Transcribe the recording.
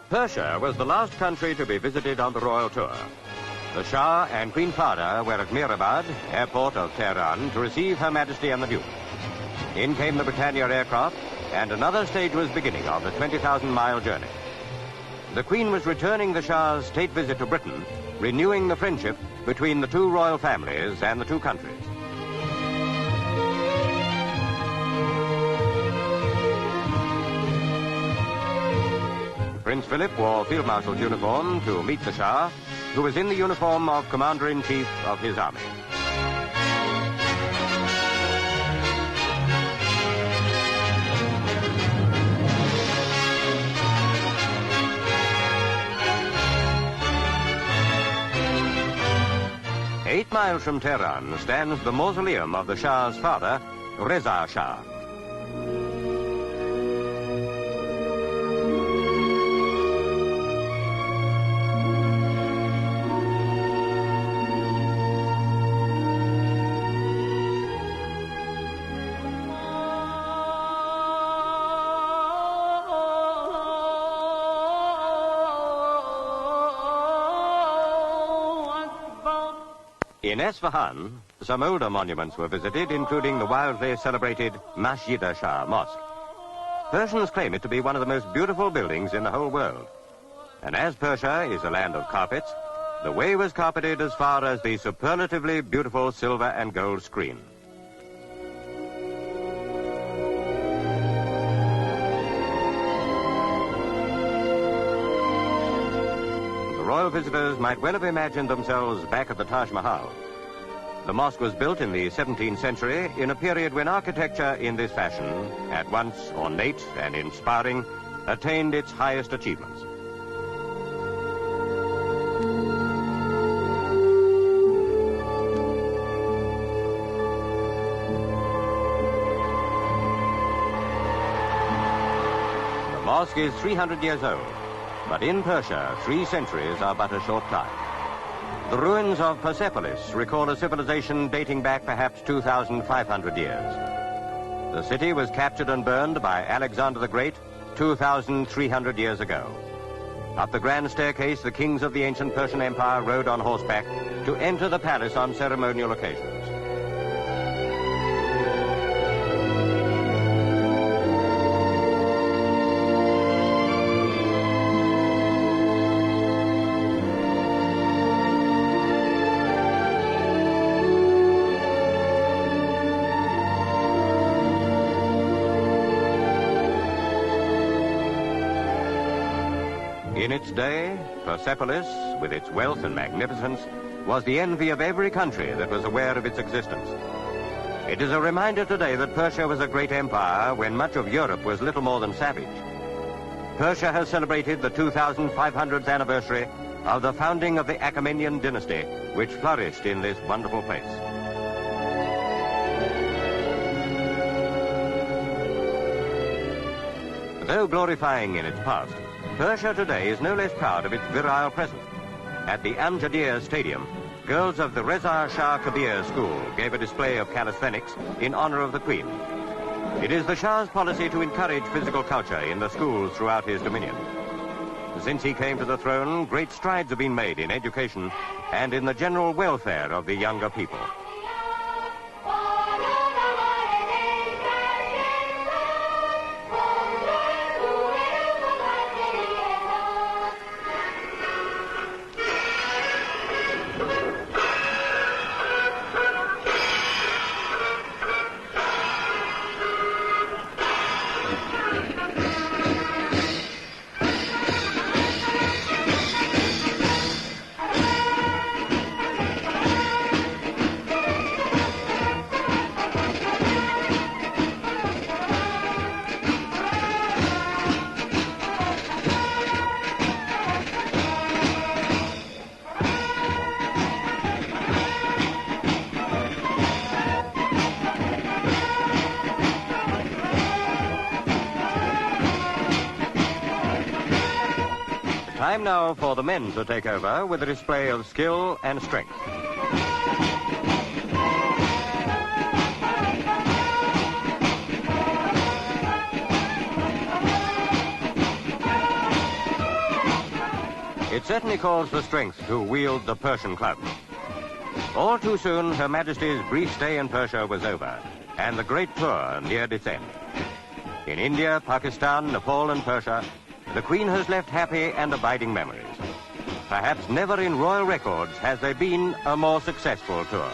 Persia was the last country to be visited on the royal tour. The Shah and Queen Farda were at Mirabad, airport of Tehran, to receive Her Majesty and the Duke. In came the Britannia aircraft, and another stage was beginning of the 20,000-mile journey. The Queen was returning the Shah's state visit to Britain, renewing the friendship between the two royal families and the two countries. Prince Philip wore Field Marshal's uniform to meet the Shah, who was in the uniform of Commander-in-Chief of his army. Eight miles from Tehran stands the mausoleum of the Shah's father, Reza Shah. In Esfahan, some older monuments were visited, including the wildly celebrated Masjid-e-Shah Mosque. Persians claim it to be one of the most beautiful buildings in the whole world. And as Persia is a land of carpets, the way was carpeted as far as the superlatively beautiful silver and gold screen. Royal visitors might well have imagined themselves back at the Taj Mahal. The mosque was built in the 17th century in a period when architecture in this fashion, at once ornate and inspiring, attained its highest achievements. The mosque is 300 years old. But in Persia, 3 centuries are but a short time. The ruins of Persepolis recall a civilization dating back perhaps 2,500 years. The city was captured and burned by Alexander the Great 2,300 years ago. Up the grand staircase, the kings of the ancient Persian Empire rode on horseback to enter the palace on ceremonial occasions. In its day, Persepolis, with its wealth and magnificence, was the envy of every country that was aware of its existence. It is a reminder today that Persia was a great empire when much of Europe was little more than savage. Persia has celebrated the 2,500th anniversary of the founding of the Achaemenian dynasty, which flourished in this wonderful place. Though glorifying in its past, Persia today is no less proud of its virile present. At the Amjadiya Stadium, girls of the Reza Shah Kabir School gave a display of calisthenics in honor of the Queen. It is the Shah's policy to encourage physical culture in the schools throughout his dominion. Since he came to the throne, great strides have been made in education and in the general welfare of the younger people. Time now for the men to take over with a display of skill and strength. It certainly calls for strength to wield the Persian club. All too soon, Her Majesty's brief stay in Persia was over, and the great tour neared its end. In India, Pakistan, Nepal, and Persia, the Queen has left happy and abiding memories. Perhaps never in royal records has there been a more successful tour.